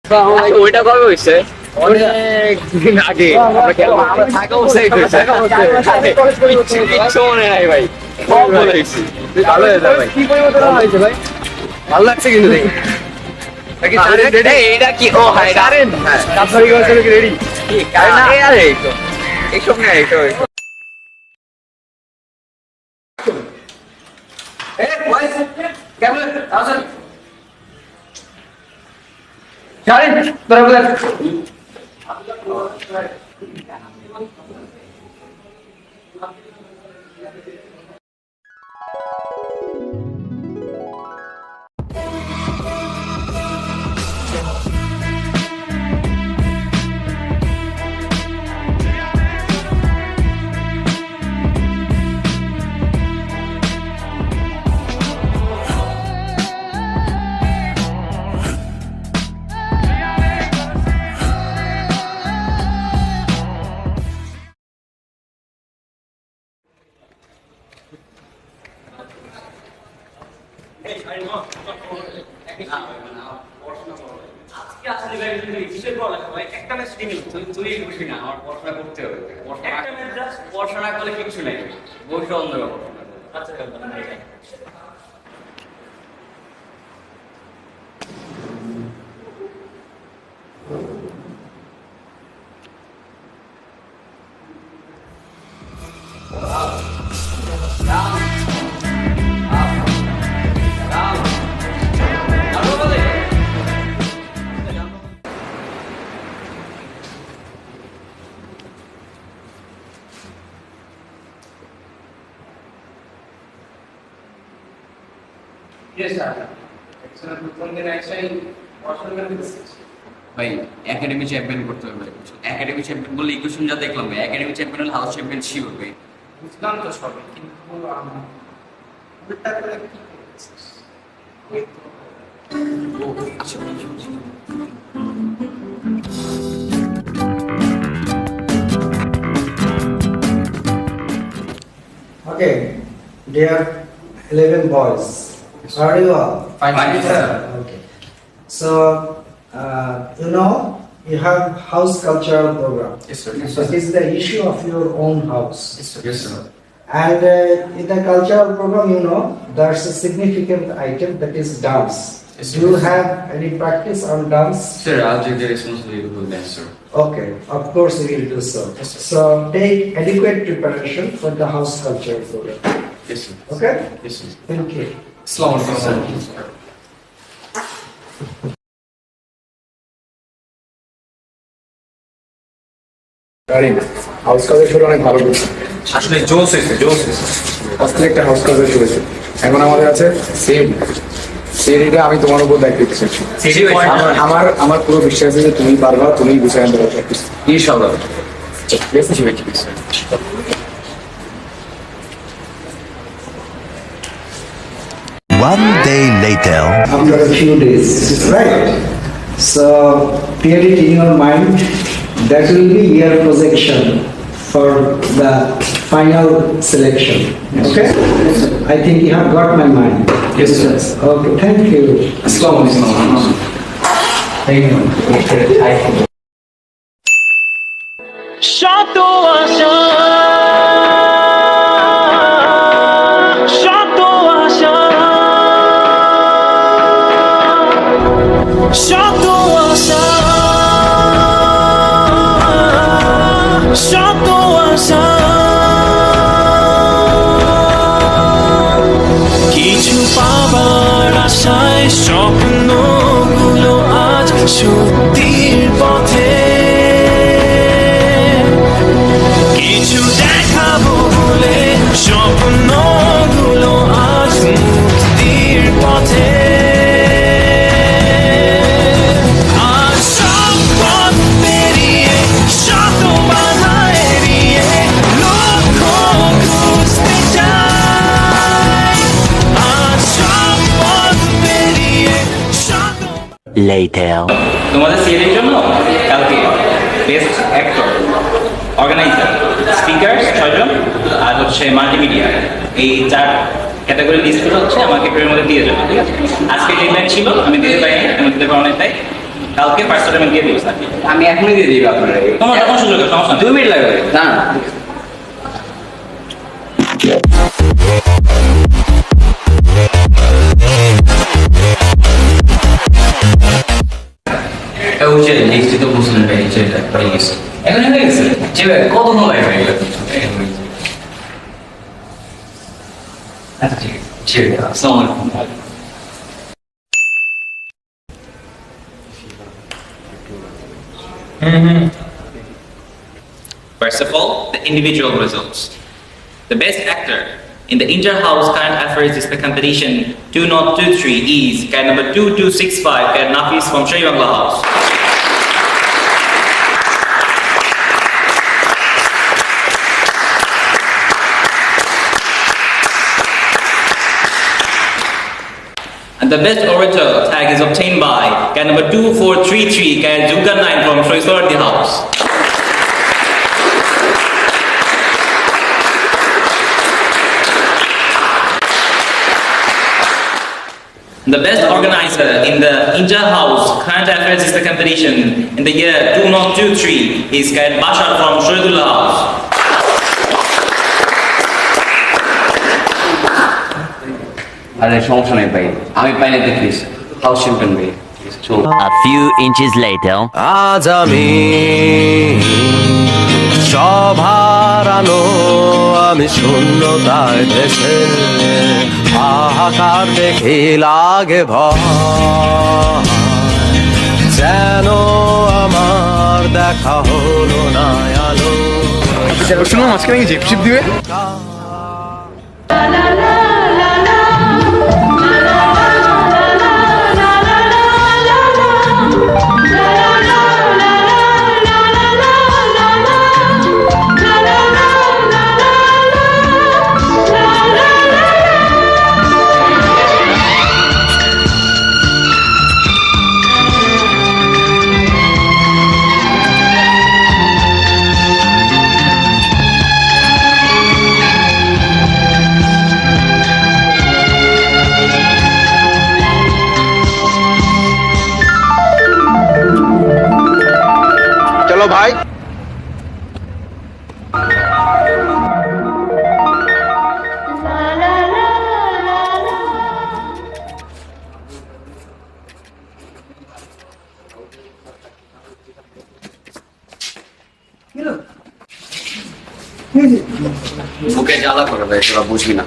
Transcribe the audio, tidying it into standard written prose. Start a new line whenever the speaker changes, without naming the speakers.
ওইটা কবে হয়েছে? অনেক দিন আগে আমরা খেলবো, আমরা থাকা অবস্থায় হয়েছে। কিচ্ছু মনে নাই ভাই, সব বলে দিচ্ছি। ভালো হয়েছে ভাই, কি পরিবর্তন হয়েছে ভাই? ভালো লাগছে কিন্তু দেখি। এইটা কি? ও হ্যাঁ, কারেন্ট। হ্যাঁ, আপনার কি রেডি? কারেন্ট না, আরে এইসব না, এইসব পড়াশোনা করলে কিছু নেই, বসে অন্য ভাই। একাডেমি চ্যাম্পিয়ন করতে হবে। একাডেমি চ্যাম্পিয়ন বলে ইকুয়েশন যা দেখলাম ভাই, একাডেমি চ্যাম্পিয়ন হলে হাউস চ্যাম্পিয়ন শিওর ভাই।
বুঝলাম তো সবই, কিন্তু উল্টা করে কি করছিস?
আচ্ছা,
Okay, dear 11 boys, how are you all?
Fine, sir.
Okay. So, you have house cultural program.
Yes, sir.
So, this is the issue of your own house.
Yes, sir.
Yes, sir.
And in the cultural program, there's a significant item that is dance.
Yes,
Do you have any practice on dance?
Sir, I'll take the responsibility for that, sir.
Okay, of course we will do so.
Yes, sir.
So, take adequate preparation for the house culture program.
Yes, sir.
Okay?
Yes, sir.
Thank you.
Assalamu alaikum, sir.
House কাজের শুরু অনেক ভালো করছে,
আসলে জোস হয়েছে, জোস হয়েছে।
আজকে একটা হাউস কাজের শুরু। এখন আমাদের আছে সেম সিডিটা, আমি তোমার উপর দায়িত্ব দিচ্ছি। আমার আমার পুরো বিশ্বাস আছে যে তুমি পারবা, তুমি গুছিয়ে আনতে পারবে।
ইনশাআল্লাহ।
One day later.
After a few days, right? So, clear it in your mind. That will be your projection for the final selection. Okay? I think you have got my mind.
Yes, sir.
Okay, thank you.
Assalamu alaikum.
Thank you.
শত আশা, শত আশা, শত আশা, শত আশা, কিছু পাবার আশায় স্বপ্নগুলো আজ সত্যির পথে, কিছু দেখাবো বলে স্বপ্নগুলো আজ মুক্তির পথে। আর সব পথ পেরিয়ে, শত বাধা এড়িয়ে লক্ষ্য খুঁজতে চাই। আর সব পথ পেরিয়ে, শত
Later.
তোমাদের সিএর জন্য কালকে বেস্ট অ্যাক্টর, অর্গানাইজার, স্পিকার 6 জন, আর হচ্ছে মাল্টিমিডিয়া, এই 4 ক্যাটাগরি লিস্ট হচ্ছে আমাকে পেপারের মধ্যে দিয়ে যাবে। ঠিক আছে, আজকে ডেডলাইন ছিল, আমি দিতে পারিনি, আমি দিতে পারি অনেক তাই
কালকে ফার্স্ট পেমেন্ট দিয়ে দিবি নাকি?
আমি এখনই দিয়ে দিই আপনার
তোমার যখন সুযোগ আছে, সমস্যা নেই।
2 মিনিট লাগবে না না ওই যে লিস্টে তো বুঝলেন ভাই যেটা হয়ে গেছে
এখন হয়ে গেছে।
জি ভাই কত সময় হয়ে গেল আচ্ছা ঠিক আছে জি ভাই আসসালামু আলাইকুম
First of all, the individual results. The best actor in the inter-house current affairs is the competition 2023 is cat number 2265 cat Nafis from Sri Bangla House. And the best orator tag is obtained by cat number 2433 cat Juga 9 from Sri Sorati House. The best organizer in the inter-house current affairs is the competition in the year 2023 is cat Bashar from Shahidullah House.
আরে সমস্যা নেই ভাই আমি পাইলে দেখিস house champion ভাই চল
A few inches later.
আজ আমি সবার আলো আমি শূন্যতায় ভেসে হাহাকার দেখি লাগে ভয় যেন আমার দেখা হলো না আলো
শুনুন মাঝখানে কি জিপশিপ দিবে চলো ভাই
বুকে জ্বালা করে ভাই তোরা বুঝবি না